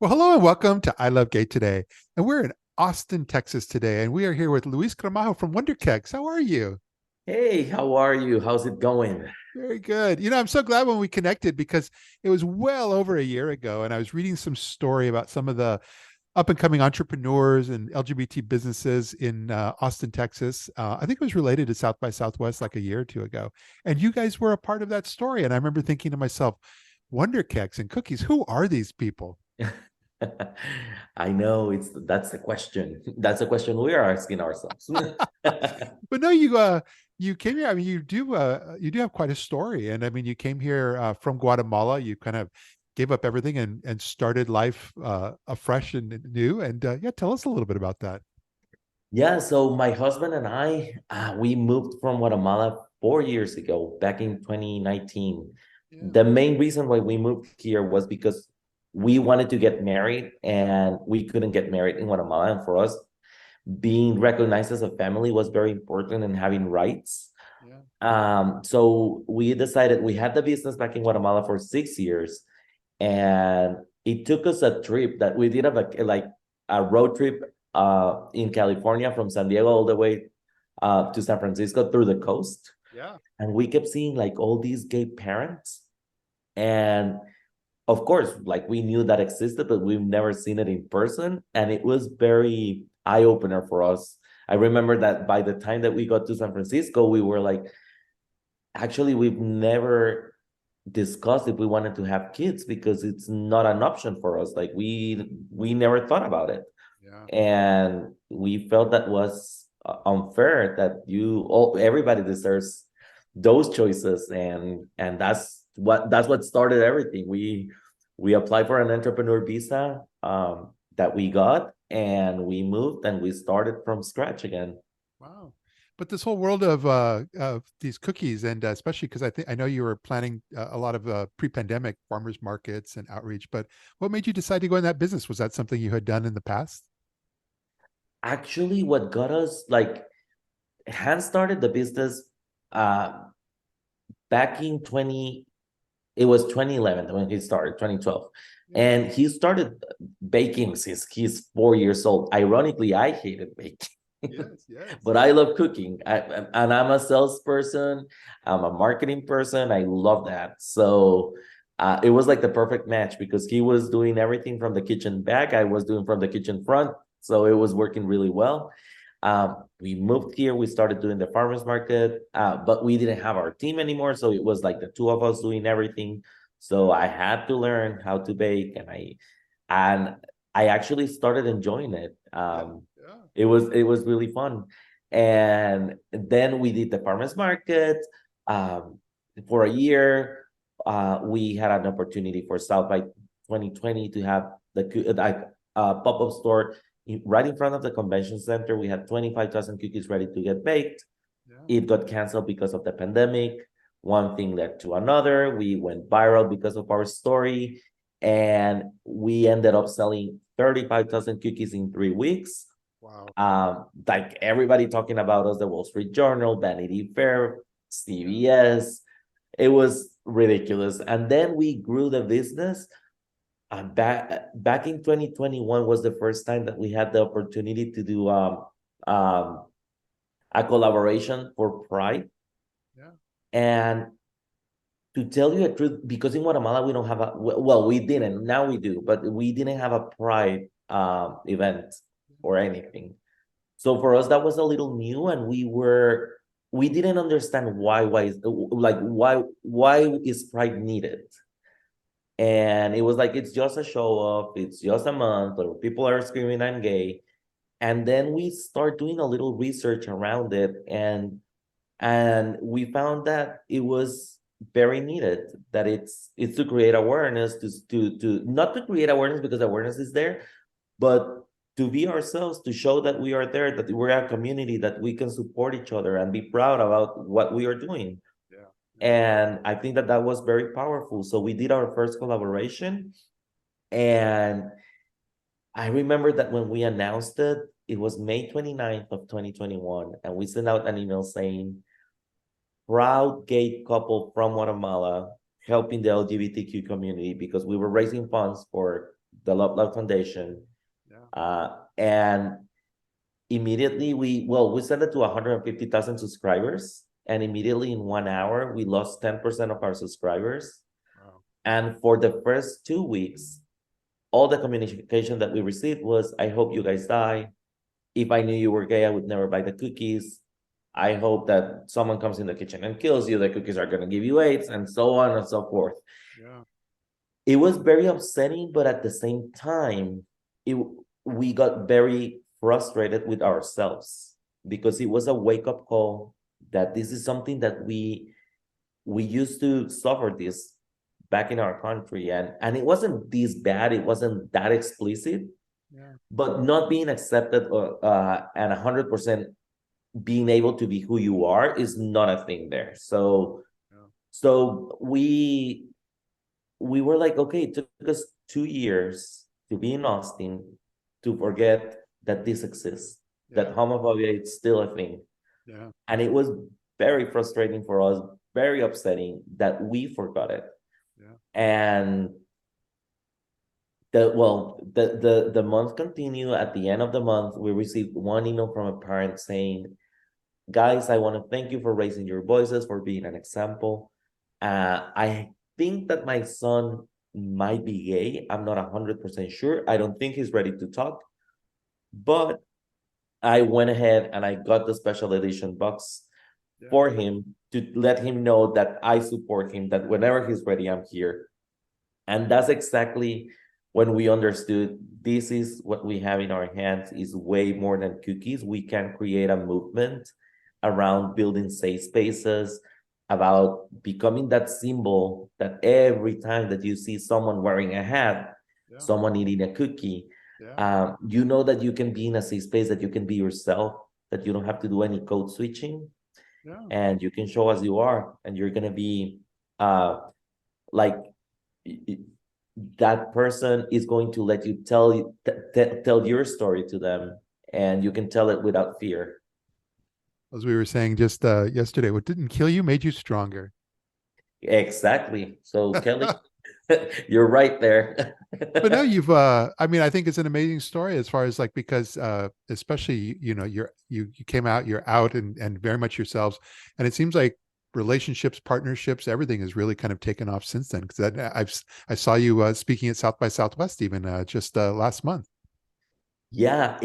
Well, hello and welcome to I Love Gay today. And we're in Austin, Texas today. And we are here with Luis Gramajo from Wunderkeks. How are you? Hey, how are you? How's it going? Very good. I'm so glad when we connected because it was well over a year ago. And I was reading some story about some of the up and coming entrepreneurs and LGBT businesses in Austin, Texas. I think it was related to South by Southwest like a year or two ago. And you guys were a part of that story. And I remember thinking to myself, Wunderkeks and cookies, who are these people? I know that's the question. That's the question we are asking ourselves. But no, you came here. I mean, you do have quite a story, and I mean, you came here from Guatemala. You kind of gave up everything and started life afresh and new. And yeah, tell us a little bit about that. Yeah, so my husband and we moved from Guatemala 4 years ago, back in 2019. Yeah, The main reason why we moved here was because we wanted to get married and we couldn't get married in Guatemala. And for us, being recognized as a family was very important and having rights. yeah, So we decided we had the business back in Guatemala for 6 years, and it took us a trip that we did have a road trip in California from San Diego all the way to San Francisco through the coast. yeah. And we kept seeing like all these gay parents. And of course, like we knew that existed, but we've never seen it in person. And it was very eye-opener for us. I remember that by the time that we got to San Francisco, we were like, actually, we've never discussed if we wanted to have kids because it's not an option for us. Like we never thought about it. Yeah. And we felt that was unfair that everybody deserves those choices, and that's what started everything. We applied for an entrepreneur visa that we got, and we moved and we started from scratch again. Wow. But this whole world of these cookies, and especially because I know you were planning a lot of pre-pandemic farmers markets and outreach. But what made you decide to go in that business? Was that something you had done in the past? Actually, what got us like Hans started the business uh back in 20 it was 2011 when he started, 2012. Yeah. And he started baking since he's 4 years old. Ironically, I hated baking. Yes. Yes. But I love cooking. And I'm a salesperson. I'm a marketing person. I love that. So it was like the perfect match because he was doing everything from the kitchen back. I was doing from the kitchen front. So it was working really well. We moved here. We started doing the farmers market, but we didn't have our team anymore. So it was like the two of us doing everything. So I had to learn how to bake, and I actually started enjoying it. Yeah. Yeah. It was really fun. And then we did the farmers market um, for a year. We had an opportunity for South by 2020 to have the pop-up store right in front of the convention center. We had 25,000 cookies ready to get baked. Yeah. It got canceled because of the pandemic. One thing led to another. We went viral because of our story, and we ended up selling 35,000 cookies in 3 weeks. Wow. Like everybody talking about us, the Wall Street Journal, Vanity Fair, CBS. It was ridiculous. And then we grew the business. Back in 2021 was the first time that we had the opportunity to do um, a collaboration for Pride. Yeah. And to tell you the truth, because in Guatemala we don't have we didn't, now we do, but we didn't have a Pride event or anything. So for us, that was a little new, and we didn't understand why is Pride needed? And it was like it's just a show off, it's just a month, where people are screaming I'm gay. And then we start doing a little research around it, and we found that it was very needed, that it's to create awareness, to not to create awareness because awareness is there, but to be ourselves, to show that we are there, that we're a community, that we can support each other and be proud about what we are doing. Yeah. Yeah. And I think that that was very powerful. So we did our first collaboration, and I remember that when we announced it, it was May 29th of 2021, and we sent out an email saying, proud gay couple from Guatemala helping the LGBTQ community, because we were raising funds for the Love Foundation. Yeah. And immediately we sent it to 150,000 subscribers, and immediately in 1 hour we lost 10% of our subscribers. Wow. And for the first 2 weeks, all the communication that we received was, I hope you guys die. If I knew you were gay, I would never buy the cookies. I hope that someone comes in the kitchen and kills you. The cookies are going to give you AIDS, and so on and so forth. Yeah. It was very upsetting, but at the same time, we got very frustrated with ourselves, because it was a wake-up call that this is something that we used to suffer this back in our country, and it wasn't this bad, it wasn't that explicit, Yeah. but not being accepted and 100% being able to be who you are is not a thing there. So Yeah. so we were like, okay, it took us 2 years to be in Austin to forget that this exists, that Yeah. homophobia is still a thing. Yeah. And it was very frustrating for us, very upsetting that we forgot it. Yeah. And the month continued. At the end of the month, we received one email from a parent saying, guys, I want to thank you for raising your voices, for being an example. I think that my son might be gay. I'm not 100% sure. I don't think he's ready to talk. But I went ahead and I got the special edition box Yeah. for him to let him know that I support him, that whenever he's ready, I'm here. And that's exactly when we understood this is what we have in our hands is way more than cookies. We can create a movement around building safe spaces, about becoming that symbol that every time that you see someone wearing a hat, Yeah. someone eating a cookie, Yeah. you know that you can be in a safe space, that you can be yourself, that you don't have to do any code switching, Yeah. and you can show as you are, and you're gonna be like that person is going to let you tell your story to them, and you can tell it without fear. As we were saying just yesterday, what didn't kill you made you stronger. Exactly. So Kelly, you're right there. But no, you've I mean, I think it's an amazing story as far as like, because especially, you know, you came out, you're out and very much yourselves. And it seems like relationships, partnerships, everything has really kind of taken off since then. Because I saw you speaking at South by Southwest even just last month. Yeah,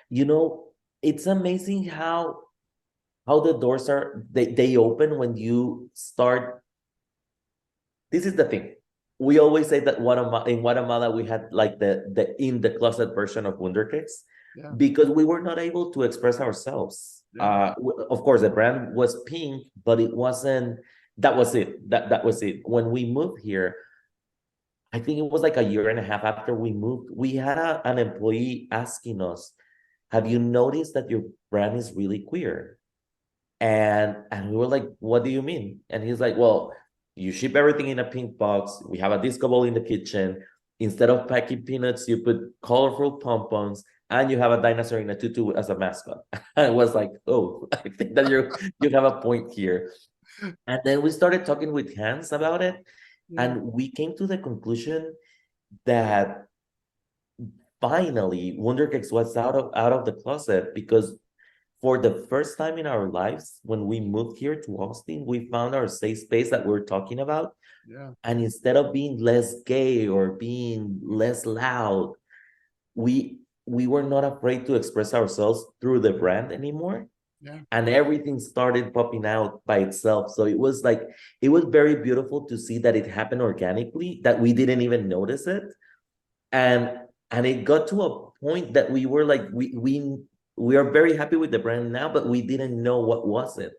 you know, it's amazing how the doors they open when you start. This is the thing. We always say that in Guatemala we had like the in the closet version of Wunderkeks, Yeah. because we were not able to express ourselves. Yeah. Of course, the brand was pink, but it wasn't. That was it. That was it. When we moved here, I think it was like a year and a half after we moved, we had an employee asking us, "Have you noticed that your brand is really queer?" And we were like, what do you mean? And he's like, well, you ship everything in a pink box. We have a disco ball in the kitchen. Instead of packing peanuts, you put colorful pom-poms, and you have a dinosaur in a tutu as a mascot. I was like, oh, I think that you have a point here. And then we started talking with Hans about it, Yeah. and we came to the conclusion that finally Wunderkeks was out of the closet, because for the first time in our lives, when we moved here to Austin, we found our safe space that we're talking about. Yeah. And instead of being less gay or being less loud, we were not afraid to express ourselves through the brand anymore. Yeah. And everything started popping out by itself. So it was very beautiful to see that it happened organically, that we didn't even notice it. And it got to a point that we were like, we are very happy with the brand now, but we didn't know what was it.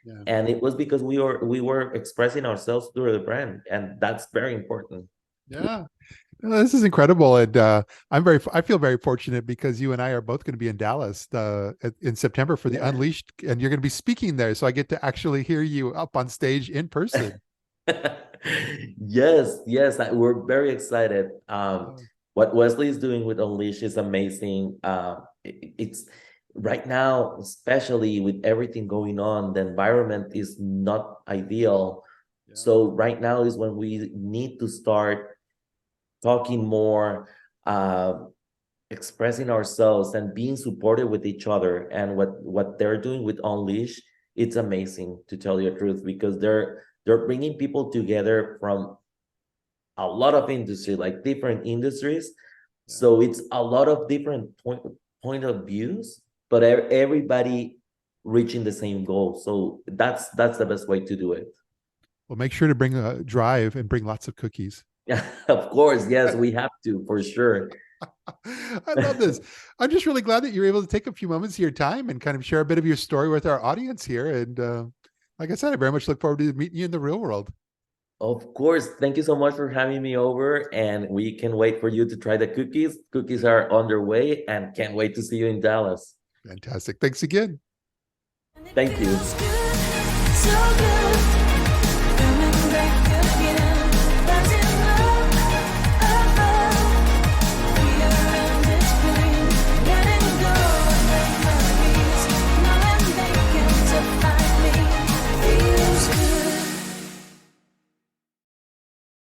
Yeah. And it was because we were expressing ourselves through the brand, and that's very important. Yeah. This is incredible, and I feel very fortunate because you and I are both going to be in Dallas in September for the Yeah. Unleashed, and you're going to be speaking there, so I get to actually hear you up on stage in person. Yes, yes, we're very excited. Oh, What Wesley is doing with Unleash is amazing. It's right now, especially with everything going on, the environment is not ideal. yeah. So right now is when we need to start talking more, uh, expressing ourselves and being supportive with each other. And what they're doing with Unleash, it's amazing, to tell you the truth, because they're bringing people together from a lot of industry, like different industries. Yeah. So it's a lot of different point of views, but everybody reaching the same goal. So that's the best way to do it. Well, make sure to bring a drive and bring lots of cookies. Of course, yes, we have to, for sure. I love this. I'm just really glad that you're able to take a few moments of your time and kind of share a bit of your story with our audience here. And like I said, I very much look forward to meeting you in the real world. Of course. Thank you so much for having me over, and we can wait for you to try the cookies. Cookies are on their way, and can't wait to see you in Dallas. Fantastic. Thanks again. Thank you. So good.